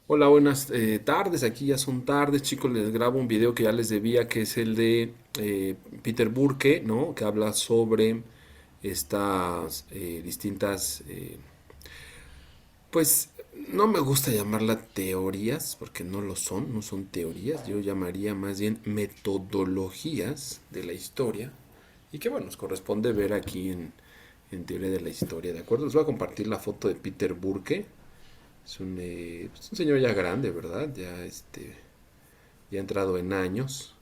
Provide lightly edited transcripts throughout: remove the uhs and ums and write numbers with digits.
Hola, buenas tardes. Aquí ya son tardes, chicos. Les grabo un video que ya les debía, que es el de Peter Burke, ¿no? Que habla sobre estas distintas, pues no me gusta llamarla teorías, porque no lo son, no son teorías. Yo llamaría más bien metodologías de la historia. Y que bueno, nos corresponde ver aquí en Teoría de la Historia, ¿de acuerdo? Les voy a compartir la foto de Peter Burke. Es un señor ya grande, ¿verdad? Ya ha entrado en años.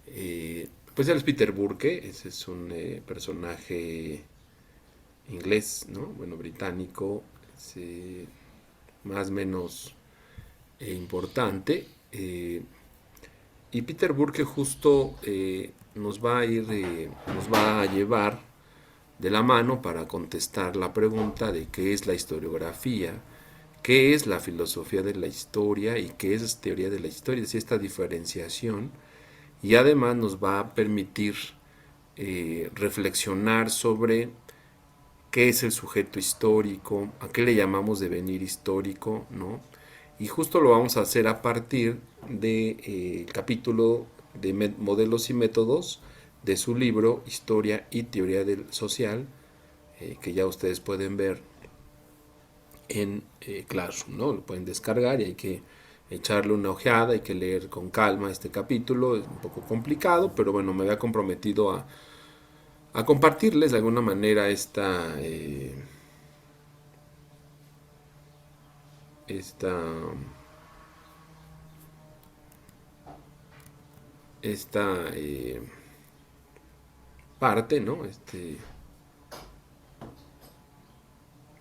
Pues él es Peter Burke, ese es un personaje inglés, ¿no? Bueno, británico, es, más o menos importante. Y Peter Burke justo nos va a llevar de la mano para contestar la pregunta de qué es la historiografía, qué es la filosofía de la historia y qué es teoría de la historia, es decir, esta diferenciación, y además nos va a permitir reflexionar sobre qué es el sujeto histórico, a qué le llamamos devenir histórico, ¿no? Y justo lo vamos a hacer a partir del capítulo de modelos y métodos de su libro Historia y Teoría del Social, que ya ustedes pueden ver en Classroom, ¿no? Lo pueden descargar y hay que echarle una ojeada, hay que leer con calma este capítulo, es un poco complicado, pero bueno, me había comprometido a compartirles de alguna manera esta, esta parte, ¿no?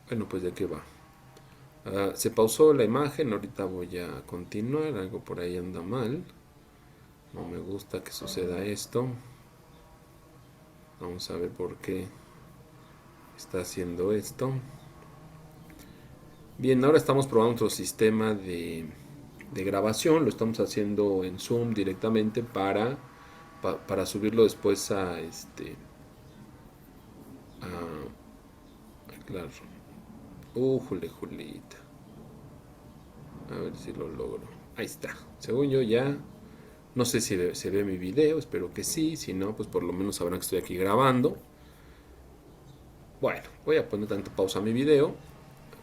Bueno, pues de qué va. Se pausó la imagen, ahorita voy a continuar, algo por ahí anda mal, no me gusta que suceda esto, vamos a ver por qué está haciendo esto. Bien, ahora estamos probando otro sistema de grabación, lo estamos haciendo en Zoom directamente para subirlo después claro. Julita. A ver si lo logro. Ahí está. Según yo ya, no sé si se ve mi video, espero que sí, si no, pues por lo menos sabrán que estoy aquí grabando. Bueno, voy a poner tanto pausa a mi video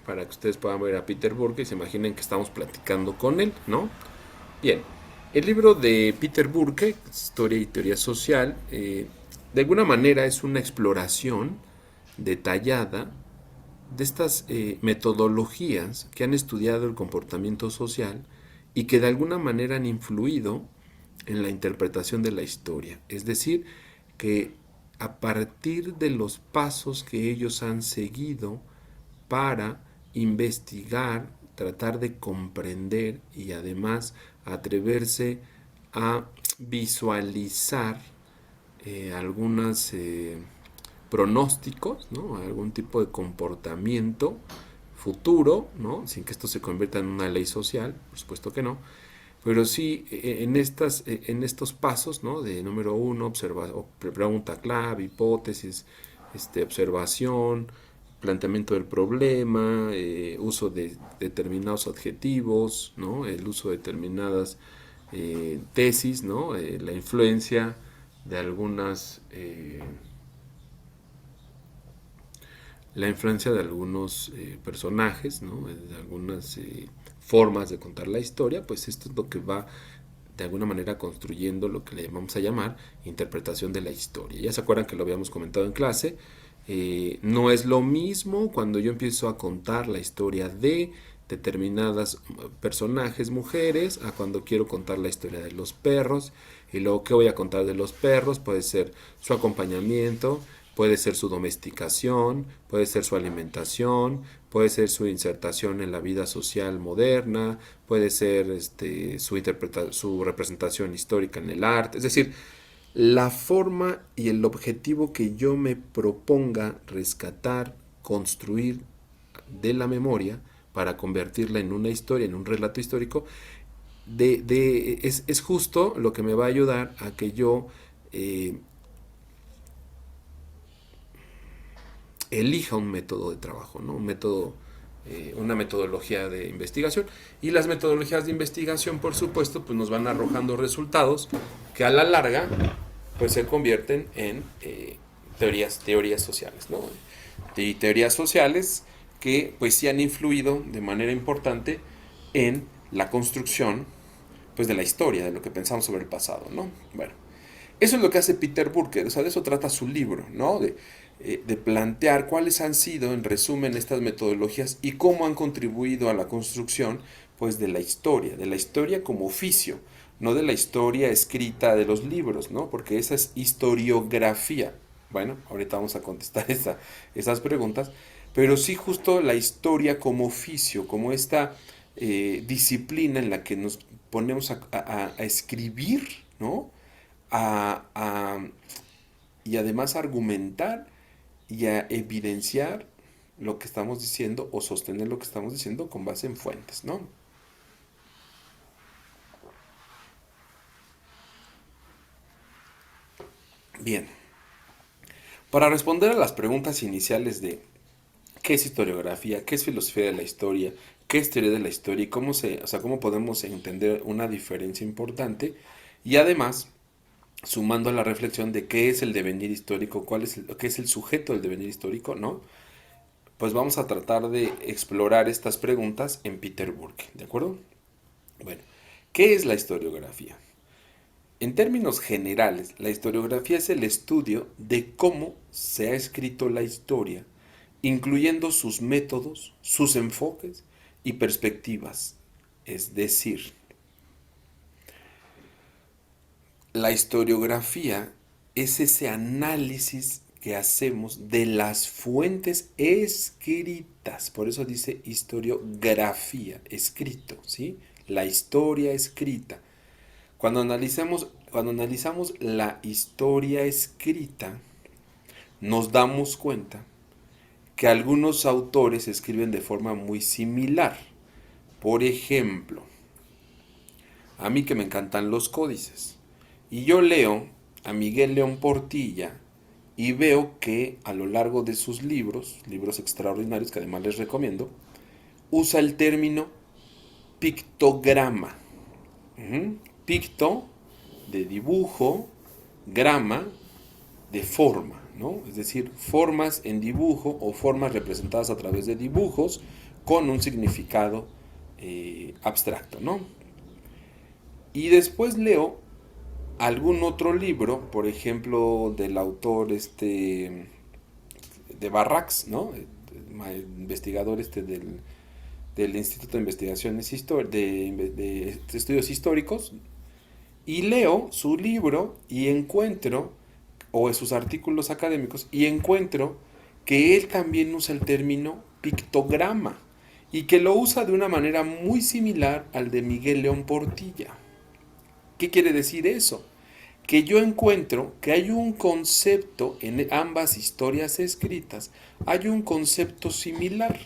para que ustedes puedan ver a Peter Burke y se imaginen que estamos platicando con él, ¿no? Bien, el libro de Peter Burke, Historia y Teoría Social, de alguna manera es una exploración detallada de estas metodologías que han estudiado el comportamiento social y que de alguna manera han influido en la interpretación de la historia. Es decir, que a partir de los pasos que ellos han seguido para investigar, tratar de comprender y además atreverse a visualizar algunos pronósticos, ¿no? Algún tipo de comportamiento futuro, ¿no? Sin que esto se convierta en una ley social, por supuesto que no, pero sí en estos pasos, ¿no? De número uno, pregunta clave, hipótesis, observación, planteamiento del problema, uso de determinados adjetivos, ¿no? El uso de determinadas tesis, ¿no? La influencia de la influencia de algunos personajes, ¿no? De algunas formas de contar la historia, pues esto es lo que va de alguna manera construyendo lo que le vamos a llamar interpretación de la historia. Ya se acuerdan que lo habíamos comentado en clase. No es lo mismo cuando yo empiezo a contar la historia de determinadas personajes mujeres a cuando quiero contar la historia de los perros. Y luego, ¿qué voy a contar de los perros? Puede ser su acompañamiento, puede ser su domesticación, puede ser su alimentación, puede ser su insertación en la vida social moderna, puede ser su representación histórica en el arte. Es decir, la forma y el objetivo que yo me proponga rescatar, construir de la memoria para convertirla en una historia, en un relato histórico, es justo lo que me va a ayudar a que yo eh, elija un método de trabajo, ¿no? Un método una metodología de investigación. Y las metodologías de investigación, por supuesto, pues nos van arrojando resultados que a la larga pues se convierten en teorías sociales, ¿no? Y teorías sociales que pues sí han influido de manera importante en la construcción pues de la historia, de lo que pensamos sobre el pasado, ¿no? Bueno, eso es lo que hace Peter Burke, o sea, de eso trata su libro, ¿no? De plantear cuáles han sido, en resumen, estas metodologías y cómo han contribuido a la construcción, pues, de la historia como oficio, no de la historia escrita de los libros, ¿no? Porque esa es historiografía. Bueno, ahorita vamos a contestar esas preguntas, pero sí justo la historia como oficio, como esta disciplina en la que nos ponemos a escribir, ¿no? A, y además argumentar y a evidenciar lo que estamos diciendo o sostener lo que estamos diciendo con base en fuentes, ¿no? Bien, para responder a las preguntas iniciales de qué es historiografía, qué es filosofía de la historia, qué es teoría de la historia y cómo podemos entender una diferencia importante y además sumando a la reflexión de qué es el devenir histórico, qué es el sujeto del devenir histórico, ¿no? Pues vamos a tratar de explorar estas preguntas en Peter Burke, ¿de acuerdo? Bueno, ¿qué es la historiografía? En términos generales, la historiografía es el estudio de cómo se ha escrito la historia, incluyendo sus métodos, sus enfoques y perspectivas. Es decir, la historiografía es ese análisis que hacemos de las fuentes escritas. Por eso dice historiografía, escrito, ¿sí? La historia escrita. Cuando analizamos la historia escrita, nos damos cuenta que algunos autores escriben de forma muy similar. Por ejemplo, a mí que me encantan los códices. Y yo leo a Miguel León Portilla y veo que a lo largo de sus libros extraordinarios que además les recomiendo, usa el término pictograma. Picto de dibujo, grama de forma, ¿no? Es decir, formas en dibujo o formas representadas a través de dibujos con un significado abstracto, ¿no? Y después leo algún otro libro, por ejemplo, del autor de Barracks, ¿no? Investigador del Instituto de Investigaciones de Estudios Históricos, y leo su libro y encuentro, o sus artículos académicos, y encuentro que él también usa el término pictograma, y que lo usa de una manera muy similar al de Miguel León Portilla. ¿Qué quiere decir eso? Que yo encuentro que hay un concepto en ambas historias escritas, hay un concepto similar,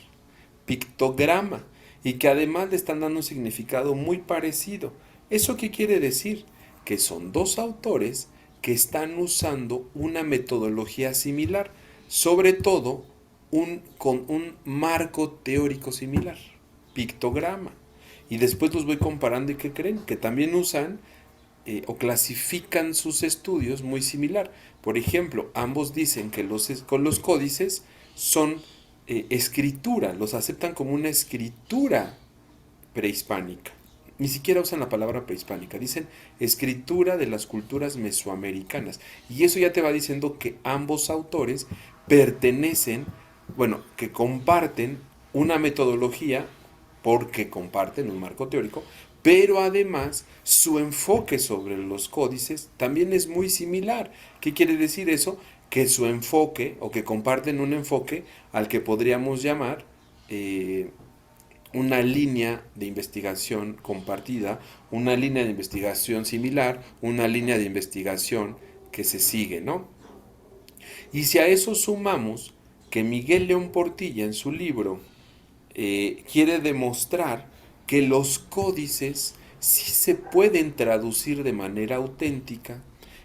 pictograma, y que además le están dando un significado muy parecido. ¿Eso qué quiere decir? Que son dos autores que están usando una metodología similar, sobre todo con un marco teórico similar, pictograma. Y después los voy comparando y ¿qué creen? Que también usan o clasifican sus estudios muy similar. Por ejemplo, ambos dicen que con los códices son escritura, los aceptan como una escritura prehispánica. Ni siquiera usan la palabra prehispánica, dicen escritura de las culturas mesoamericanas. Y eso ya te va diciendo que ambos autores pertenecen, bueno, que comparten una metodología porque comparten un marco teórico, pero además su enfoque sobre los códices también es muy similar. ¿Qué quiere decir eso? Que su enfoque, o que comparten un enfoque al que podríamos llamar una línea de investigación compartida, una línea de investigación similar, una línea de investigación que se sigue, ¿no? Y si a eso sumamos que Miguel León Portilla en su libro quiere demostrar que los códices sí se pueden traducir de manera auténtica,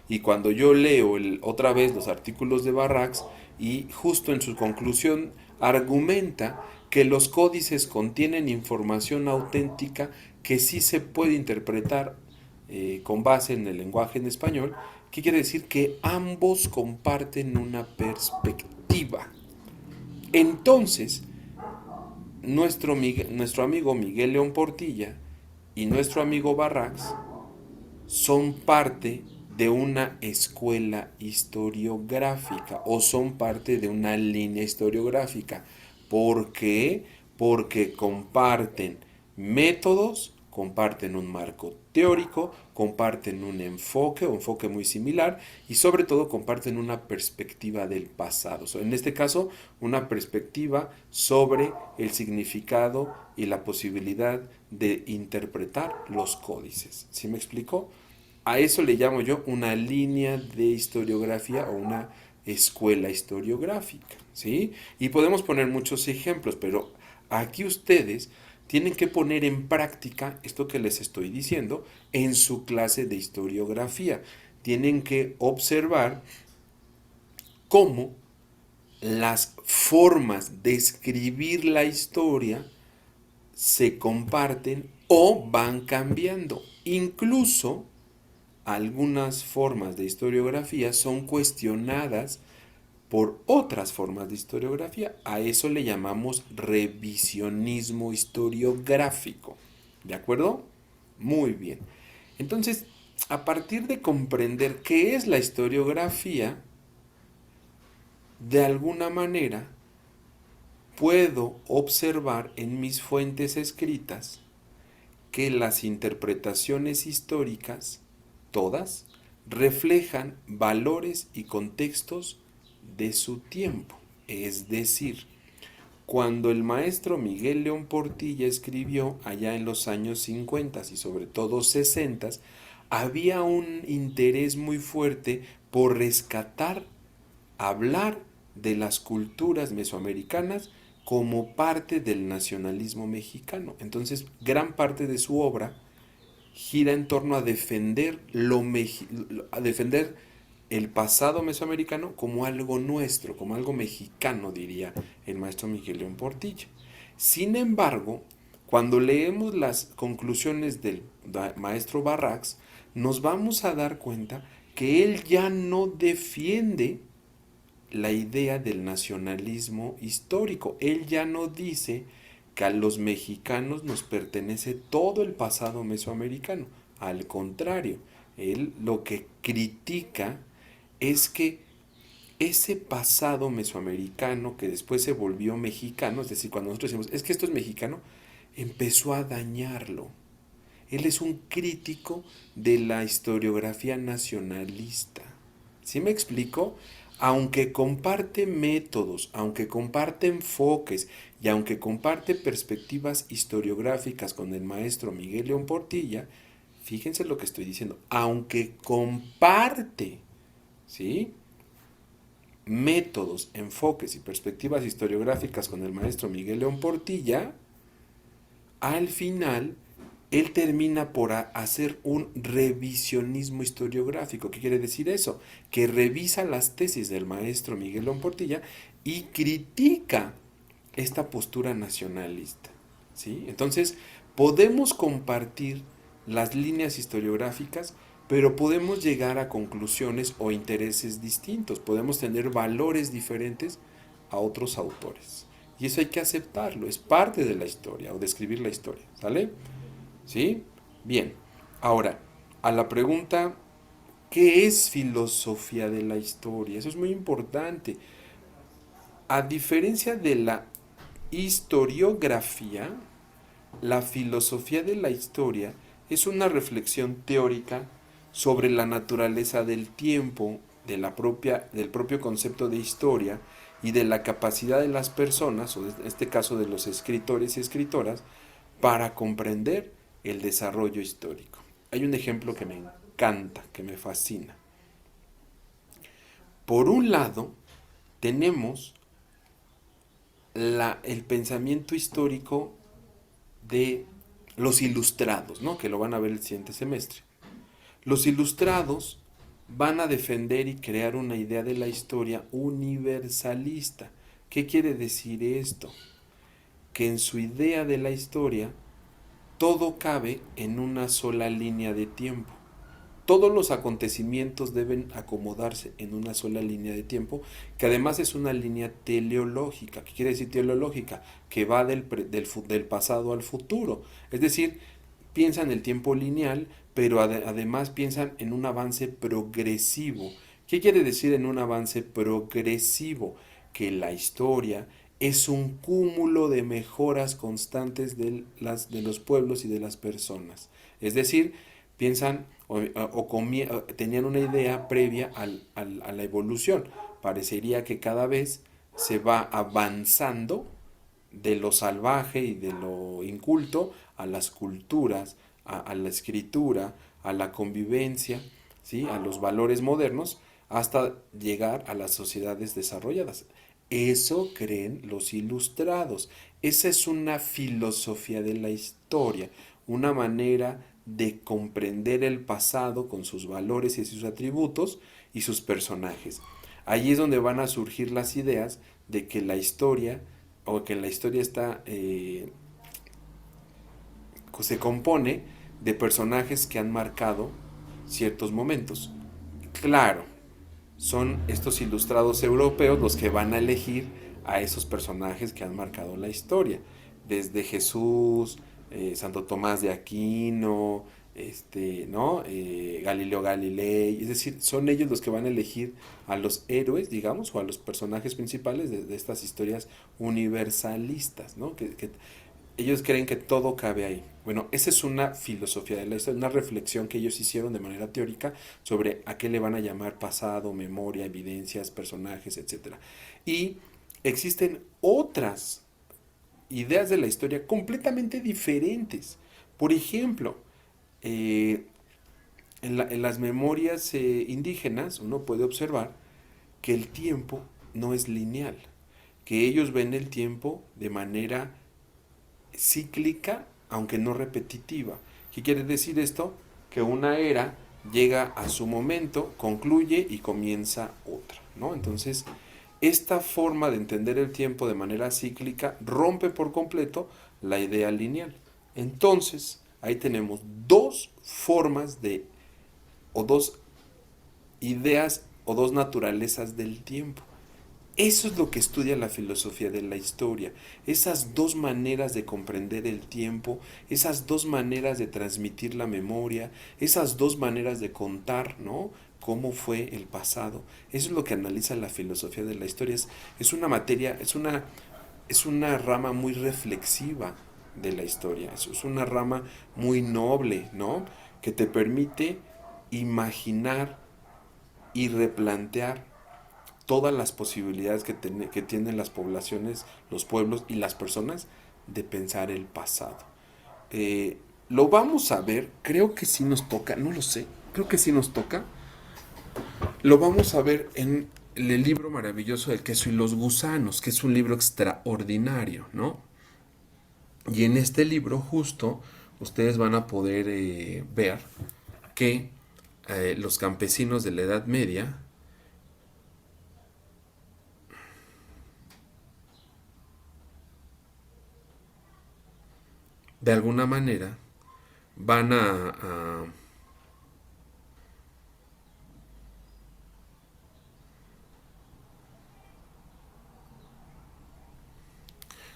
y cuando yo leo otra vez los artículos de Barracks y justo en su conclusión argumenta que los códices contienen información auténtica que sí se puede interpretar con base en el lenguaje en español, que quiere decir que ambos comparten una perspectiva. Entonces, nuestro amigo Miguel León Portilla y nuestro amigo Barracks son parte de una escuela historiográfica o son parte de una línea historiográfica. ¿Por qué? Porque comparten métodos, comparten un marco teórico, comparten un enfoque muy similar y sobre todo comparten una perspectiva del pasado. En este caso, una perspectiva sobre el significado y la posibilidad de interpretar los códices. ¿Sí me explico? A eso le llamo yo una línea de historiografía o una escuela historiográfica, ¿sí? Y podemos poner muchos ejemplos, pero aquí ustedes tienen que poner en práctica esto que les estoy diciendo en su clase de historiografía. Tienen que observar cómo las formas de escribir la historia se comparten o van cambiando. Incluso algunas formas de historiografía son cuestionadas por otras formas de historiografía. A eso le llamamos revisionismo historiográfico. ¿De acuerdo? Muy bien. Entonces, a partir de comprender qué es la historiografía, de alguna manera puedo observar en mis fuentes escritas que las interpretaciones históricas, todas, reflejan valores y contextos de su tiempo. Es decir, cuando el maestro Miguel León Portilla escribió allá en los años 50 y sobre todo 60, había un interés muy fuerte por rescatar, hablar de las culturas mesoamericanas como parte del nacionalismo mexicano. Entonces, gran parte de su obra gira en torno a defender a defender el pasado mesoamericano como algo nuestro, como algo mexicano, diría el maestro Miguel León Portilla. Sin embargo, cuando leemos las conclusiones del maestro Barracks, nos vamos a dar cuenta que él ya no defiende la idea del nacionalismo histórico. Él ya no dice que a los mexicanos nos pertenece todo el pasado mesoamericano. Al contrario, él lo que critica es que ese pasado mesoamericano que después se volvió mexicano, es decir, cuando nosotros decimos, es que esto es mexicano, empezó a dañarlo. Él es un crítico de la historiografía nacionalista. ¿Sí me explico? Aunque comparte métodos, aunque comparte enfoques y aunque comparte perspectivas historiográficas con el maestro Miguel León Portilla, fíjense lo que estoy diciendo, aunque comparte, ¿sí?, métodos, enfoques y perspectivas historiográficas con el maestro Miguel León Portilla, al final él termina por hacer un revisionismo historiográfico. ¿Qué quiere decir eso? Que revisa las tesis del maestro Miguel León Portilla y critica esta postura nacionalista, ¿sí? Entonces, podemos compartir las líneas historiográficas, pero podemos llegar a conclusiones o intereses distintos. Podemos tener valores diferentes a otros autores. Y eso hay que aceptarlo, es parte de la historia o de escribir la historia, ¿sale? ¿Sí? Bien. Ahora, a la pregunta, ¿qué es filosofía de la historia? Eso es muy importante. A diferencia de la historiografía, la filosofía de la historia es una reflexión teórica sobre la naturaleza del tiempo, del propio concepto de historia y de la capacidad de las personas, o en este caso de los escritores y escritoras, para comprender el desarrollo histórico. Hay un ejemplo que me encanta, que me fascina. Por un lado, tenemos el pensamiento histórico de los ilustrados, ¿no?, que lo van a ver el siguiente semestre. Los ilustrados van a defender y crear una idea de la historia universalista. ¿Qué quiere decir esto? Que en su idea de la historia, todo cabe en una sola línea de tiempo. Todos los acontecimientos deben acomodarse en una sola línea de tiempo, que además es una línea teleológica. ¿Qué quiere decir teleológica? Que va del pasado al futuro. Es decir, piensan en el tiempo lineal, pero además piensan en un avance progresivo. ¿Qué quiere decir en un avance progresivo? Que la historia es un cúmulo de mejoras constantes de los pueblos y de las personas. Es decir, piensan tenían una idea previa a la evolución. Parecería que cada vez se va avanzando de lo salvaje y de lo inculto a las culturas, a la escritura, a la convivencia, ¿sí? A los valores modernos, hasta llegar a las sociedades desarrolladas. Eso creen los ilustrados. Esa es una filosofía de la historia, una manera de comprender el pasado con sus valores y sus atributos y sus personajes. Allí es donde van a surgir las ideas de que la historia, o que la historia se compone de personajes que han marcado ciertos momentos. Claro, son estos ilustrados europeos los que van a elegir a esos personajes que han marcado la historia, desde Jesús, Santo Tomás de Aquino, ¿no? Galileo Galilei, es decir, son ellos los que van a elegir a los héroes, digamos, o a los personajes principales de estas historias universalistas, ¿no? Que ellos creen que todo cabe ahí. Bueno, esa es una filosofía de la historia, una reflexión que ellos hicieron de manera teórica sobre a qué le van a llamar pasado, memoria, evidencias, personajes, etcétera. Y existen otras ideas de la historia completamente diferentes. Por ejemplo, eh, en las memorias indígenas uno puede observar que el tiempo no es lineal, que ellos ven el tiempo de manera cíclica, aunque no repetitiva. ¿Qué quiere decir esto? Que una era llega a su momento, concluye y comienza otra, ¿no? Entonces, esta forma de entender el tiempo de manera cíclica rompe por completo la idea lineal. Entonces, ahí tenemos dos formas o dos ideas o dos naturalezas del tiempo. Eso es lo que estudia la filosofía de la historia, esas dos maneras de comprender el tiempo, esas dos maneras de transmitir la memoria, esas dos maneras de contar, ¿no? Cómo fue el pasado. Eso es lo que analiza la filosofía de la historia. Es una materia, es una rama muy reflexiva de la historia, es una rama muy noble, ¿no? Que te permite imaginar y replantear todas las posibilidades que tienen las poblaciones, los pueblos y las personas de pensar el pasado. Eh, lo vamos a ver, creo que sí nos toca, no lo sé, creo que sí nos toca. Lo vamos a ver en el libro maravilloso del queso y los gusanos, que es un libro extraordinario, ¿no? Y en este libro justo ustedes van a poder ver que los campesinos de la Edad Media de alguna manera van a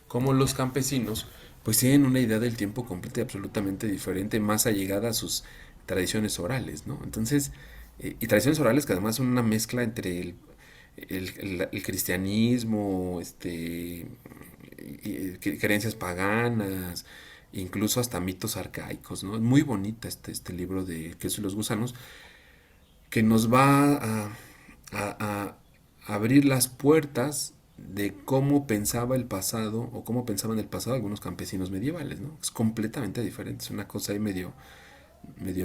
como los campesinos pues tienen una idea del tiempo completa y absolutamente diferente, más allegada a sus tradiciones orales, ¿no? Entonces, y tradiciones orales que además son una mezcla entre el cristianismo, creencias paganas, incluso hasta mitos arcaicos, ¿no? Es muy bonita este libro de Queso y los gusanos, que nos va a abrir las puertas de cómo pensaba el pasado o cómo pensaban el pasado algunos campesinos medievales, ¿no? Es completamente diferente, es una cosa ahí medio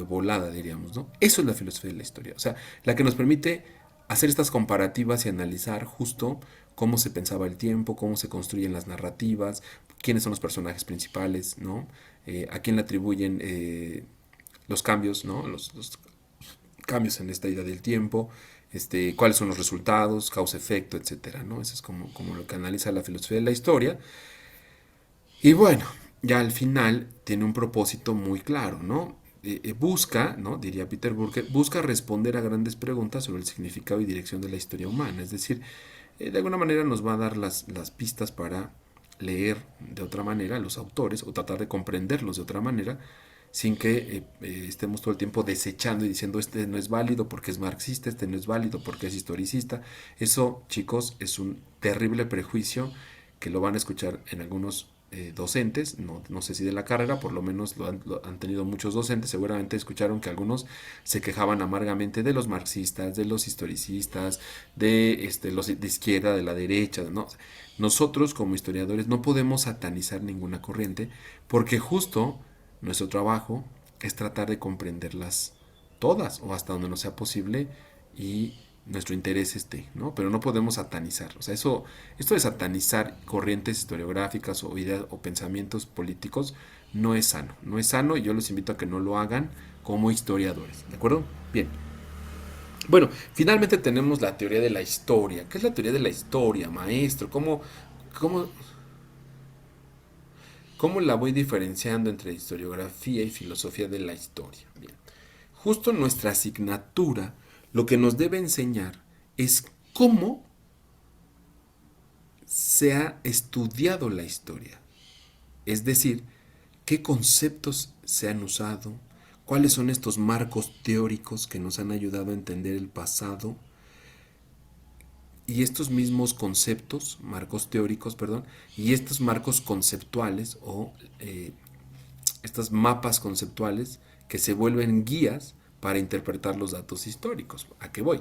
volada, diríamos, ¿no? Eso es la filosofía de la historia, o sea, la que nos permite hacer estas comparativas y analizar justo cómo se pensaba el tiempo, cómo se construyen las narrativas, quiénes son los personajes principales, ¿no? A quién le atribuyen los cambios, ¿no? Los cambios en esta idea del tiempo, cuáles son los resultados, causa-efecto, etcétera, ¿no? Eso es como lo que analiza la filosofía de la historia. Y bueno, ya al final tiene un propósito muy claro, ¿no? Busca, ¿no? Diría Peter Burke, busca responder a grandes preguntas sobre el significado y dirección de la historia humana. Es decir, de alguna manera nos va a dar las pistas para leer de otra manera a los autores o tratar de comprenderlos de otra manera sin que estemos todo el tiempo desechando y diciendo este no es válido porque es marxista, este no es válido porque es historicista. Eso, chicos, es un terrible prejuicio que lo van a escuchar en algunos docentes, no sé si de la carrera, por lo menos lo han tenido muchos docentes, seguramente escucharon que algunos se quejaban amargamente de los marxistas, de los historicistas, de los de izquierda, de la derecha, ¿no? Nosotros como historiadores no podemos satanizar ninguna corriente porque justo nuestro trabajo es tratar de comprenderlas todas o hasta donde nos sea posible y nuestro interés esté, ¿no? Pero no podemos satanizar. O sea, esto de satanizar corrientes historiográficas o ideas o pensamientos políticos no es sano. No es sano y yo los invito a que no lo hagan como historiadores, ¿de acuerdo? Bien. Bueno, finalmente tenemos la teoría de la historia. ¿Qué es la teoría de la historia, maestro? Cómo, cómo la voy diferenciando entre historiografía y filosofía de la historia? Bien. Justo nuestra asignatura lo que nos debe enseñar es cómo se ha estudiado la historia. Es decir, qué conceptos se han usado, cuáles son estos marcos teóricos que nos han ayudado a entender el pasado. Y estos mismos conceptos, marcos teóricos, perdón, y estos marcos conceptuales o estas mapas conceptuales que se vuelven guías para interpretar los datos históricos. ¿A qué voy?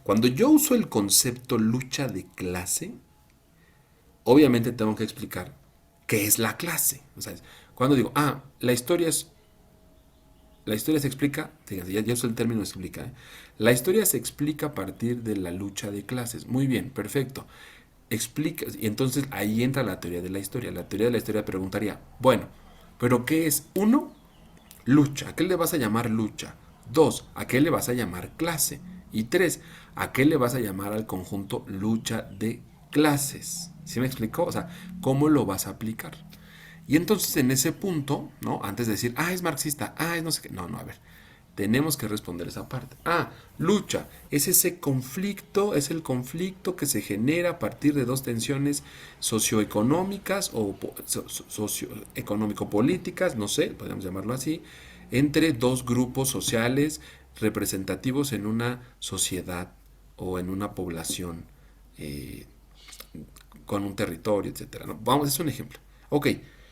Cuando yo uso el concepto lucha de clase, obviamente tengo que explicar qué es la clase. O sea, cuando digo, la historia se explica, fíjense, ya uso el término explica, ¿eh? La historia se explica a partir de la lucha de clases. Muy bien, perfecto. Explica, y entonces ahí entra la teoría de la historia. La teoría de la historia preguntaría, bueno, ¿pero qué es? Uno, lucha. ¿A qué le vas a llamar lucha? Dos, ¿a qué le vas a llamar clase? Y tres, ¿a qué le vas a llamar al conjunto lucha de clases? ¿Sí me explicó? O sea, ¿cómo lo vas a aplicar? Y entonces en ese punto, ¿no? Antes de decir, es marxista, es no sé qué. No, a ver. Tenemos que responder esa parte. Lucha. Es ese conflicto, es el conflicto que se genera a partir de dos tensiones socioeconómicas o socioeconómico-políticas, no sé, podríamos llamarlo así, entre dos grupos sociales representativos en una sociedad o en una población eh, con un territorio, etcétera. ¿No? Vamos, es un ejemplo. Ok,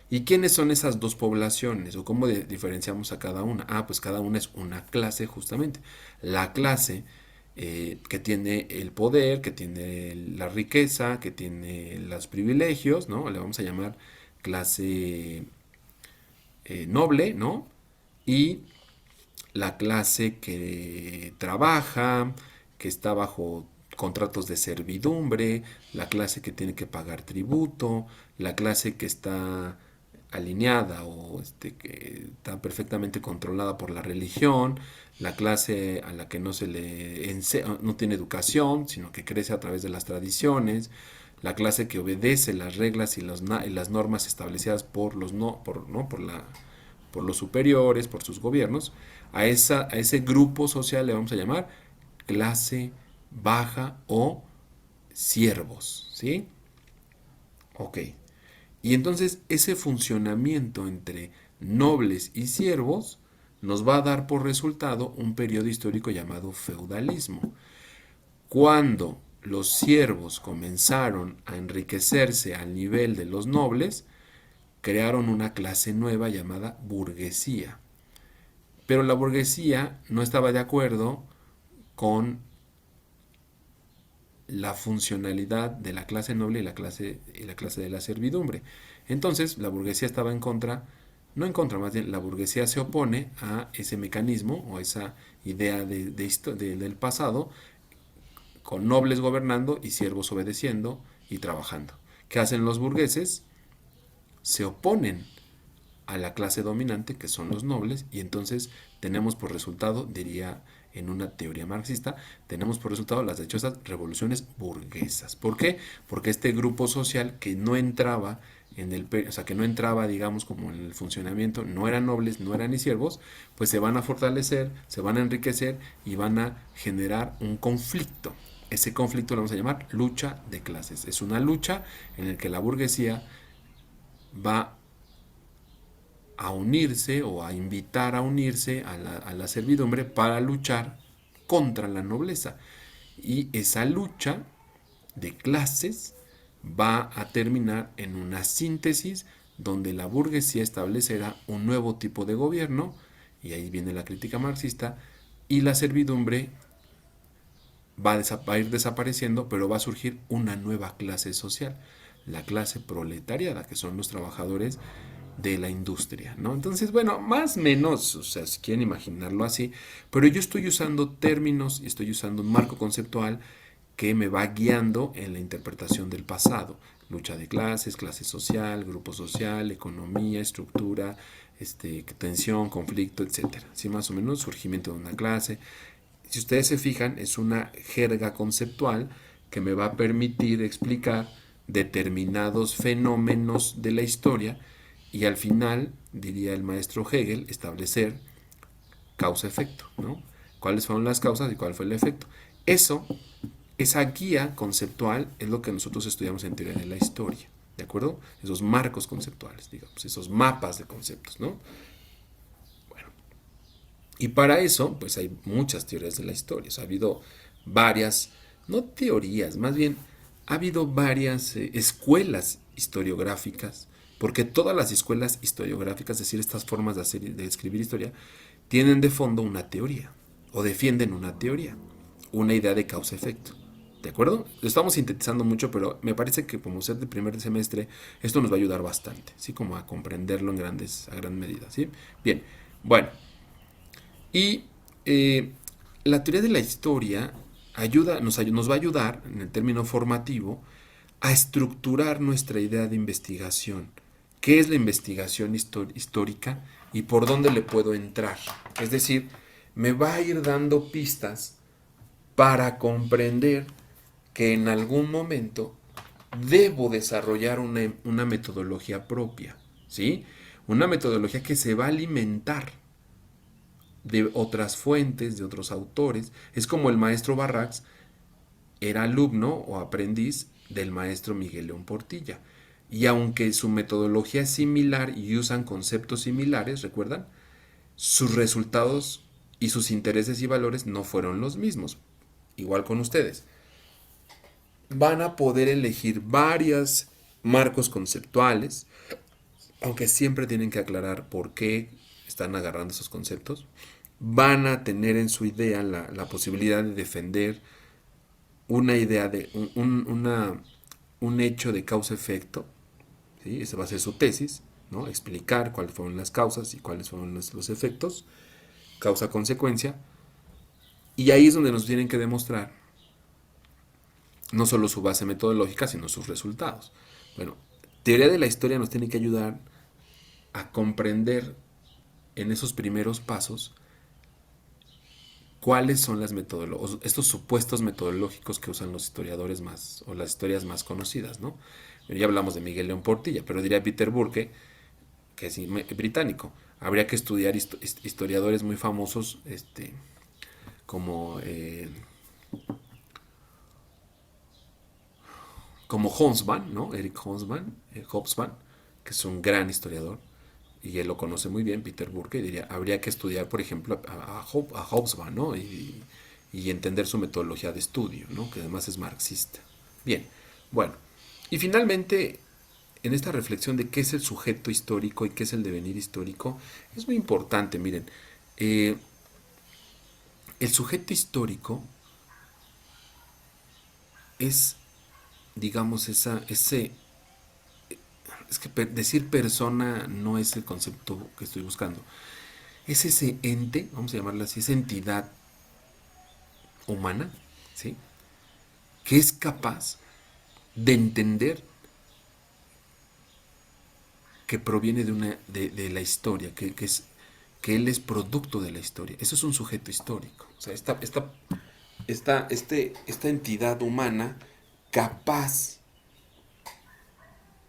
¿y quiénes son esas dos poblaciones? ¿O cómo diferenciamos a cada una? Pues cada una es una clase justamente. La clase que tiene el poder, que tiene la riqueza, que tiene los privilegios, ¿no? Le vamos a llamar clase noble, ¿no? Y la clase que trabaja, que está bajo contratos de servidumbre, la clase que tiene que pagar tributo, la clase que está alineada o que está perfectamente controlada por la religión, la clase a la que no se le no tiene educación, sino que crece a través de las tradiciones, la clase que obedece las reglas y las normas establecidas por los por los superiores, por sus gobiernos, a ese grupo social le vamos a llamar clase baja o siervos, ¿sí? Ok. Y entonces ese funcionamiento entre nobles y siervos nos va a dar por resultado un periodo histórico llamado feudalismo. Cuando los siervos comenzaron a enriquecerse al nivel de los nobles, crearon una clase nueva llamada burguesía. Pero la burguesía no estaba de acuerdo con la funcionalidad de la clase noble y la clase de la servidumbre. Entonces, la burguesía estaba en contra, no en contra, más bien la burguesía se opone a ese mecanismo o esa idea del pasado, con nobles gobernando y siervos obedeciendo y trabajando. ¿Qué hacen los burgueses? Se oponen a la clase dominante, que son los nobles, y entonces tenemos por resultado, diría en una teoría marxista, tenemos por resultado las dichosas revoluciones burguesas. ¿Por qué? Porque este grupo social que no entraba o sea, que no entraba, digamos, como en el funcionamiento, no eran nobles, no eran ni siervos, pues se van a fortalecer, se van a enriquecer y van a generar un conflicto. Ese conflicto lo vamos a llamar lucha de clases. Es una lucha en la que la burguesía va a unirse o a invitar a unirse a la servidumbre para luchar contra la nobleza. Y esa lucha de clases va a terminar en una síntesis donde la burguesía establecerá un nuevo tipo de gobierno, y ahí viene la crítica marxista, y la servidumbre va a ir desapareciendo, pero va a surgir una nueva clase social, la clase proletariada, que son los trabajadores de la industria, ¿no? Entonces, bueno, más o menos, o sea, si quieren imaginarlo así, pero yo estoy usando términos y estoy usando un marco conceptual que me va guiando en la interpretación del pasado. Lucha de clases, clase social, grupo social, economía, estructura, tensión, conflicto, etcétera. Así más o menos, surgimiento de una clase. Si ustedes se fijan, es una jerga conceptual que me va a permitir explicar determinados fenómenos de la historia y al final, diría el maestro Hegel, establecer causa-efecto, ¿no? ¿Cuáles fueron las causas y cuál fue el efecto? Eso, esa guía conceptual es lo que nosotros estudiamos en teoría de la historia, ¿de acuerdo? Esos marcos conceptuales, digamos, esos mapas de conceptos, ¿no? Bueno, y para eso, pues hay muchas teorías de la historia. O sea, ha habido varias, no teorías, más bien ha habido varias escuelas historiográficas, porque todas las escuelas historiográficas, es decir, estas formas de escribir historia, tienen de fondo una teoría, o defienden una teoría, una idea de causa-efecto. ¿De acuerdo? Lo estamos sintetizando mucho, pero me parece que como ser de primer semestre, esto nos va a ayudar bastante, ¿sí? Como a comprenderlo a gran medida, ¿sí? Bien, bueno, y la teoría de la historia nos va a ayudar, en el término formativo, a estructurar nuestra idea de investigación. ¿Qué es la investigación histórica y por dónde le puedo entrar? Es decir, me va a ir dando pistas para comprender que en algún momento debo desarrollar una metodología propia, ¿sí? Una metodología que se va a alimentar de otras fuentes, de otros autores. Es como el maestro Barracks era alumno o aprendiz del maestro Miguel León Portilla. Y aunque su metodología es similar y usan conceptos similares, ¿recuerdan? Sus resultados y sus intereses y valores no fueron los mismos. Igual con ustedes. Van a poder elegir varios marcos conceptuales, aunque siempre tienen que aclarar por qué están agarrando esos conceptos. Van a tener en su idea la posibilidad de defender una idea de un hecho de causa-efecto, ¿sí? Esa va a ser su tesis, ¿no? Explicar cuáles fueron las causas y cuáles fueron los efectos, causa-consecuencia, y ahí es donde nos tienen que demostrar no solo su base metodológica, sino sus resultados. Bueno, teoría de la historia nos tiene que ayudar a comprender en esos primeros pasos cuáles son estos supuestos metodológicos que usan los historiadores más, o las historias más conocidas, ¿no? Ya hablamos de Miguel León Portilla, pero diría Peter Burke, que es británico. Habría que estudiar historiadores muy famosos, como, como Hobsbawm, ¿no? Eric Hobsbawm, que es un gran historiador, y él lo conoce muy bien, Peter Burke, y diría, habría que estudiar, por ejemplo, a Hobsbawm, ¿no? Y entender su metodología de estudio, ¿no? Que además es marxista. Bien, bueno, y finalmente, en esta reflexión de qué es el sujeto histórico y qué es el devenir histórico, es muy importante, miren, eh, el sujeto histórico es, digamos, es que decir persona no es el concepto que estoy buscando. Es ese ente, vamos a llamarla así, esa entidad humana, ¿sí? Que es capaz de entender que proviene de la historia, que es que él es producto de la historia. Eso es un sujeto histórico. O sea, esta entidad humana capaz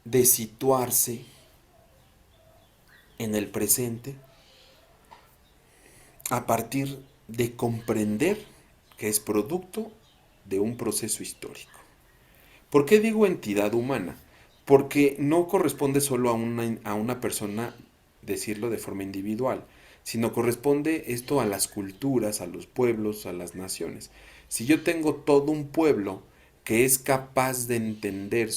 de situarse en el presente a partir de comprender que es producto de un proceso histórico. ¿Por qué digo entidad humana? Porque no corresponde solo a una persona decirlo de forma individual, sino corresponde esto a las culturas, a los pueblos, a las naciones. Si yo tengo todo un pueblo que es capaz de entender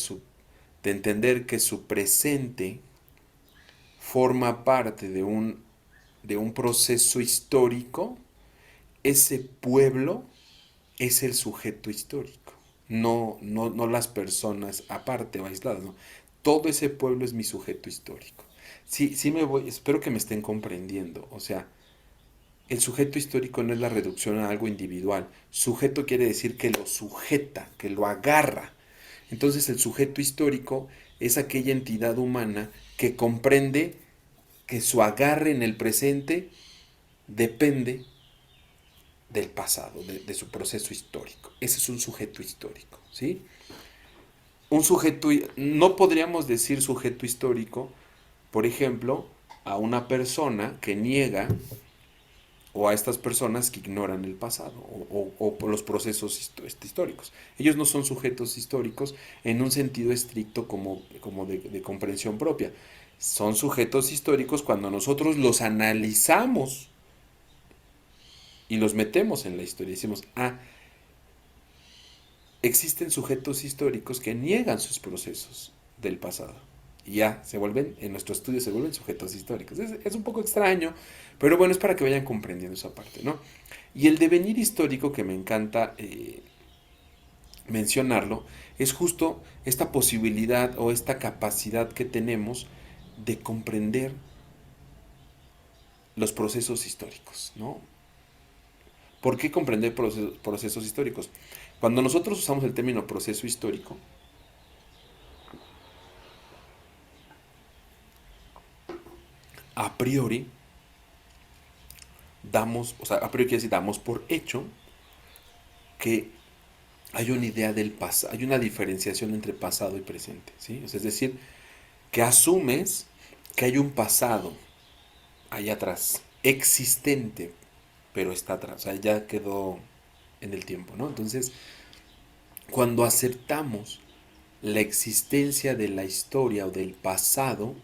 que su presente forma parte de un proceso histórico, ese pueblo es el sujeto histórico, no las personas aparte o aisladas, no. Todo ese pueblo es mi sujeto histórico. Sí, sí me voy, espero que me estén comprendiendo. O sea, el sujeto histórico no es la reducción a algo individual. Sujeto quiere decir que lo sujeta, que lo agarra. Entonces el sujeto histórico es aquella entidad humana que comprende que su agarre en el presente depende del pasado, de su proceso histórico. Ese es un sujeto histórico, ¿sí? Un sujeto, no podríamos decir sujeto histórico, por ejemplo, a una persona que niega o a estas personas que ignoran el pasado o por los procesos históricos. Ellos no son sujetos históricos en un sentido estricto como de comprensión propia. Son sujetos históricos cuando nosotros los analizamos y los metemos en la historia. Decimos, ah, existen sujetos históricos que niegan sus procesos del pasado. Y ya se vuelven, en nuestro estudio se vuelven sujetos históricos. Es un poco extraño, pero bueno, es para que vayan comprendiendo esa parte, ¿no? Y el devenir histórico, que me encanta mencionarlo, es justo esta posibilidad o esta capacidad que tenemos de comprender los procesos históricos, ¿no? ¿Por qué comprender procesos históricos? Cuando nosotros usamos el término proceso histórico, a priori a priori quiere decir, damos por hecho que hay una idea del pasado, hay una diferenciación entre pasado y presente, ¿sí? O sea, es decir, que asumes que hay un pasado allá atrás, existente, pero está atrás, o sea, ya quedó en el tiempo, ¿no? Entonces, cuando aceptamos la existencia de la historia o del pasado,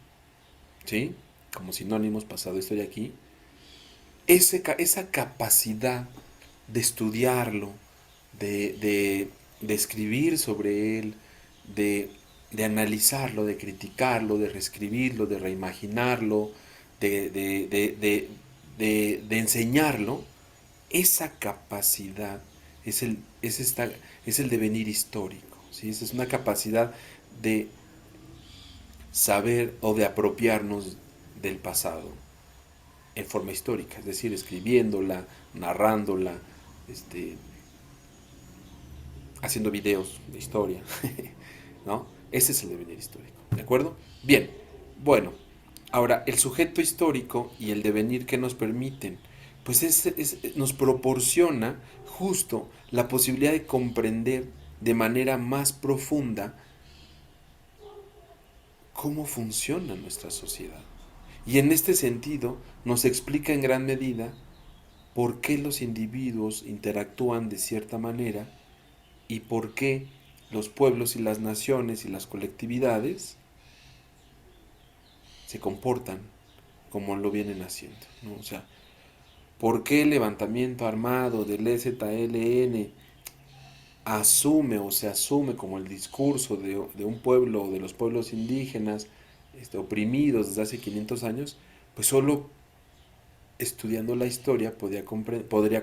¿sí? Como sinónimos, pasado, historia aquí, esa capacidad de estudiarlo, de escribir sobre él, de, de analizarlo, de criticarlo, de reescribirlo, de reimaginarlo, de, de, de, de, de enseñarlo, esa capacidad es el devenir histórico. ¿Sí? Esa es una capacidad de saber o de apropiarnos del pasado en forma histórica, es decir, escribiéndola, narrándola, este, haciendo videos de historia, ¿no? Ese es el devenir histórico, ¿de acuerdo? Bien, bueno, ahora el sujeto histórico y el devenir que nos permiten, pues nos proporciona justo la posibilidad de comprender de manera más profunda cómo funciona nuestra sociedad. Y en este sentido nos explica en gran medida por qué los individuos interactúan de cierta manera y por qué los pueblos y las naciones y las colectividades se comportan como lo vienen haciendo, ¿no? O sea, ¿por qué el levantamiento armado del EZLN asume o se asume como el discurso de un pueblo o de los pueblos indígenas oprimidos desde hace 500 años? Pues solo estudiando la historia podría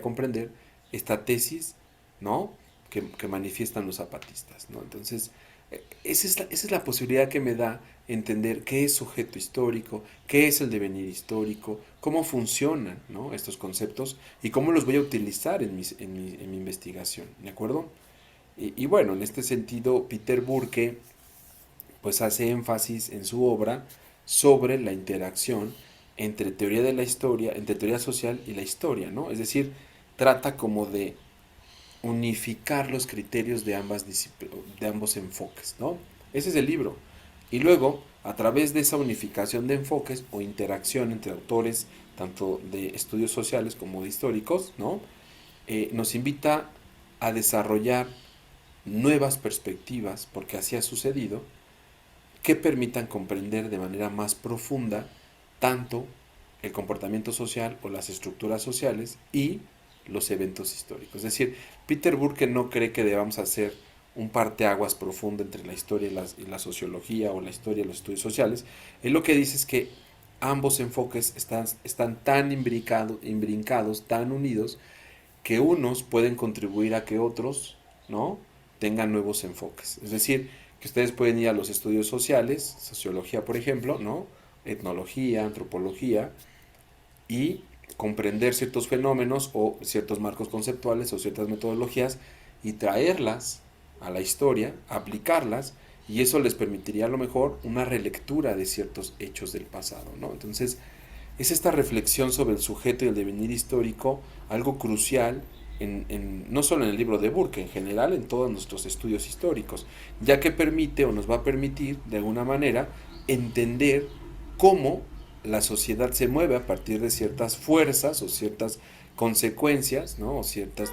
comprender esta tesis, ¿no? Que manifiestan los zapatistas, ¿no? Entonces, esa es la posibilidad que me da entender qué es sujeto histórico, qué es el devenir histórico, cómo funcionan, ¿no? Estos conceptos y cómo los voy a utilizar en mi investigación, ¿de acuerdo? Y bueno, en este sentido, Peter Burke pues hace énfasis en su obra sobre la interacción entre teoría de la historia, entre teoría social y la historia, ¿no? Es decir, trata como de unificar los criterios de ambos enfoques, ¿no? Ese es el libro. Y luego, a través de esa unificación de enfoques o interacción entre autores, tanto de estudios sociales como de históricos, ¿no? Nos invita a desarrollar nuevas perspectivas, porque así ha sucedido, que permitan comprender de manera más profunda tanto el comportamiento social o las estructuras sociales y los eventos históricos. Es decir, Peter Burke no cree que debamos hacer un parteaguas profundo entre la historia y la sociología o la historia y los estudios sociales. Él lo que dice es que ambos enfoques están tan imbrincados, tan unidos, que unos pueden contribuir a que otros, ¿no?, tengan nuevos enfoques. Es decir, que ustedes pueden ir a los estudios sociales, sociología por ejemplo, ¿no?, etnología, antropología, y comprender ciertos fenómenos o ciertos marcos conceptuales o ciertas metodologías y traerlas a la historia, aplicarlas, y eso les permitiría a lo mejor una relectura de ciertos hechos del pasado, ¿no? Entonces, es esta reflexión sobre el sujeto y el devenir histórico algo crucial no solo en el libro de Burke, en general en todos nuestros estudios históricos, ya que permite o nos va a permitir de alguna manera entender cómo la sociedad se mueve a partir de ciertas fuerzas o ciertas consecuencias, ¿no?, o ciertas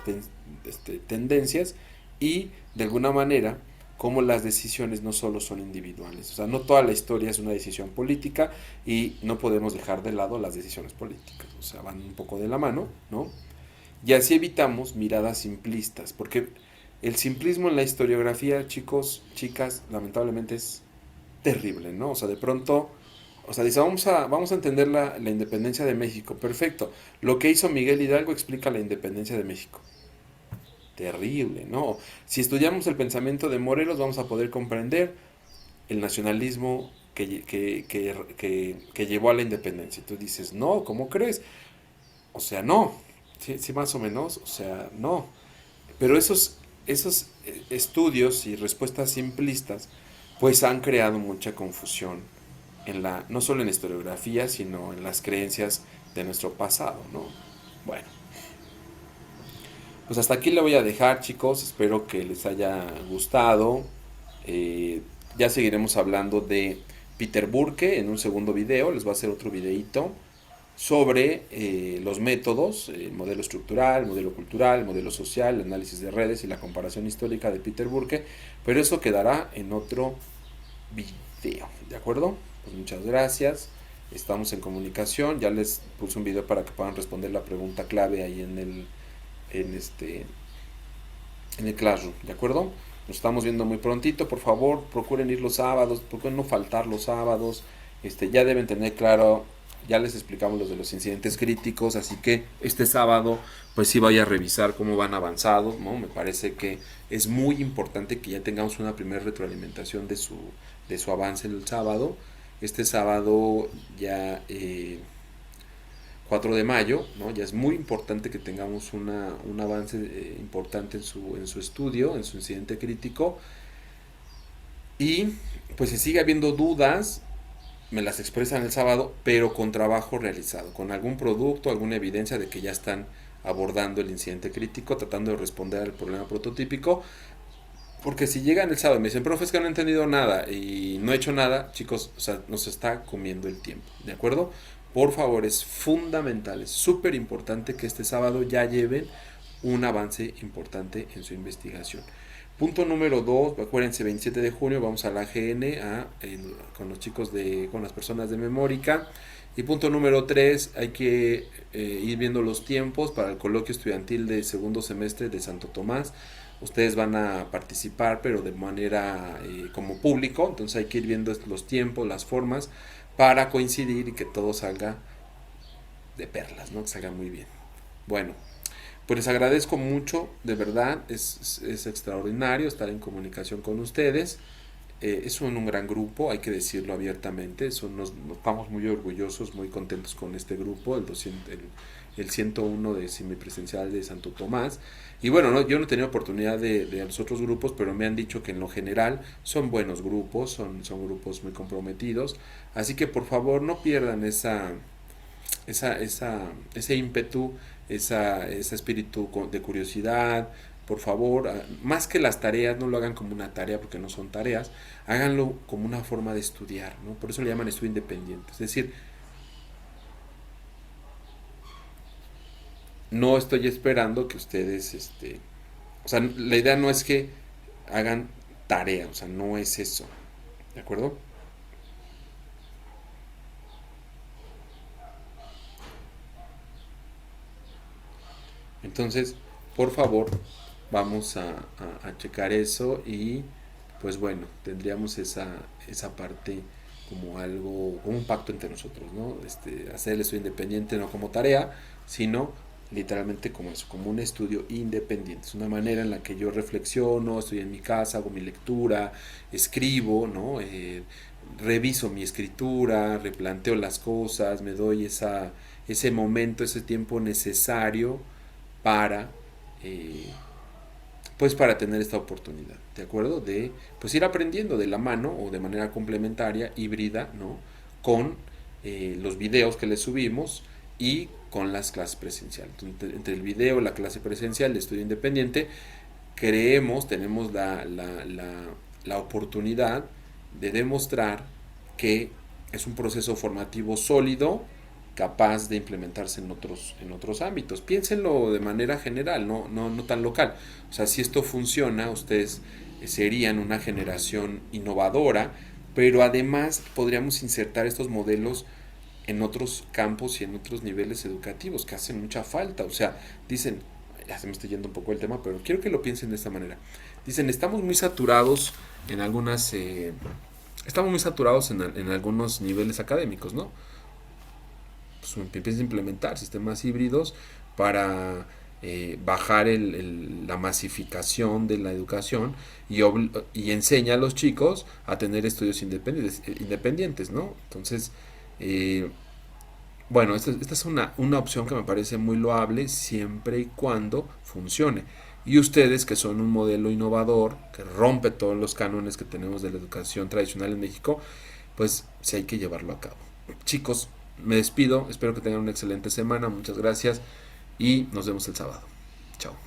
tendencias, y de alguna manera cómo las decisiones no solo son individuales. O sea, no toda la historia es una decisión política y no podemos dejar de lado las decisiones políticas. O sea, van un poco de la mano, ¿no? Y así evitamos miradas simplistas, porque el simplismo en la historiografía, chicos, chicas, lamentablemente es terrible, ¿no? O sea, de pronto, o sea, dice, vamos a entender la independencia de México. Perfecto. Lo que hizo Miguel Hidalgo explica la independencia de México. Terrible, ¿no? Si estudiamos el pensamiento de Morelos, vamos a poder comprender el nacionalismo que llevó a la independencia. Y tú dices, no, ¿cómo crees? O sea, no. Sí, sí, más o menos, o sea, no. Pero esos estudios y respuestas simplistas, pues han creado mucha confusión no solo en la historiografía, sino en las creencias de nuestro pasado, ¿no? Bueno, pues hasta aquí le voy a dejar, chicos. Espero que les haya gustado. Eh, ya seguiremos hablando de Peter Burke en un segundo video. Les voy a hacer otro videito sobre los métodos, el modelo estructural, el modelo cultural, el modelo social, el análisis de redes y la comparación histórica de Peter Burke. Pero eso quedará en otro video, ¿de acuerdo? Pues muchas gracias. Estamos en comunicación. Ya les puse un video para que puedan responder la pregunta clave ahí en el Classroom, ¿de acuerdo? Nos estamos viendo muy prontito. Por favor, procuren ir los sábados, procuren no faltar los sábados. Ya deben tener claro, ya les explicamos los de los incidentes críticos, así que este sábado pues sí vaya a revisar cómo van avanzados, ¿no? Me parece que es muy importante que ya tengamos una primera retroalimentación de su avance el sábado. Este sábado ya 4 de mayo, ¿no? Ya es muy importante que tengamos un avance importante en su estudio, en su incidente crítico. Y pues si sigue habiendo dudas, me las expresan el sábado, pero con trabajo realizado, con algún producto, alguna evidencia de que ya están abordando el incidente crítico, tratando de responder al problema prototípico. Porque si llegan el sábado y me dicen, profe, es que no he entendido nada y no he hecho nada, chicos, o sea, nos está comiendo el tiempo, ¿de acuerdo? Por favor, es fundamental, es súper importante que este sábado ya lleven un avance importante en su investigación. Punto número 2, acuérdense, 27 de junio vamos a la AGN con los chicos con las personas de Memórica. Y punto número 3, hay que ir viendo los tiempos para el coloquio estudiantil de segundo semestre de Santo Tomás. Ustedes van a participar, pero de manera como público, entonces hay que ir viendo los tiempos, las formas, para coincidir y que todo salga de perlas, ¿no? Que salga muy bien. Bueno, pues les agradezco mucho, de verdad, es extraordinario estar en comunicación con ustedes. Son un gran grupo, hay que decirlo abiertamente. Nos estamos muy orgullosos, muy contentos con este grupo, el 101 de semipresencial de Santo Tomás. Y bueno, yo no he tenido oportunidad de los otros grupos, pero me han dicho que en lo general son buenos grupos, son grupos muy comprometidos. Así que por favor no pierdan ese ímpetu, ese espíritu de curiosidad. Por favor, más que las tareas, no lo hagan como una tarea porque no son tareas, háganlo como una forma de estudiar, ¿no? Por eso le llaman estudio independiente. Es decir, no estoy esperando que ustedes, o sea, la idea no es que hagan tarea, o sea, no es eso, ¿de acuerdo? Entonces, por favor, vamos a checar eso y pues bueno, tendríamos esa parte como algo, como un pacto entre nosotros, ¿no? Hacer el estudio independiente no como tarea, sino literalmente como eso, como un estudio independiente. Es una manera en la que yo reflexiono, estoy en mi casa, hago mi lectura, escribo, ¿no? Reviso mi escritura, replanteo las cosas, me doy ese momento, ese tiempo necesario para eh, pues para tener esta oportunidad, ¿de acuerdo? De pues ir aprendiendo de la mano o de manera complementaria, híbrida, ¿no? Con los videos que les subimos y con las clases presenciales. Entre el video, la clase presencial, el estudio independiente, tenemos la oportunidad de demostrar que es un proceso formativo sólido, capaz de implementarse en otros ámbitos. Piénsenlo de manera general, no tan local. O sea, si esto funciona, ustedes serían una generación innovadora, pero además podríamos insertar estos modelos en otros campos y en otros niveles educativos que hacen mucha falta. O sea, dicen, ya se me está yendo un poco el tema, pero quiero que lo piensen de esta manera. Dicen, estamos muy saturados en algunas... estamos muy saturados en algunos niveles académicos, ¿no? Pues empieza a implementar sistemas híbridos para bajar la masificación de la educación y enseña a los chicos a tener estudios independientes, ¿no? Entonces, eh, bueno, esta es una opción que me parece muy loable siempre y cuando funcione. Y ustedes, que son un modelo innovador, que rompe todos los cánones que tenemos de la educación tradicional en México, pues sí hay que llevarlo a cabo. Chicos, me despido, espero que tengan una excelente semana, muchas gracias y nos vemos el sábado. Chao.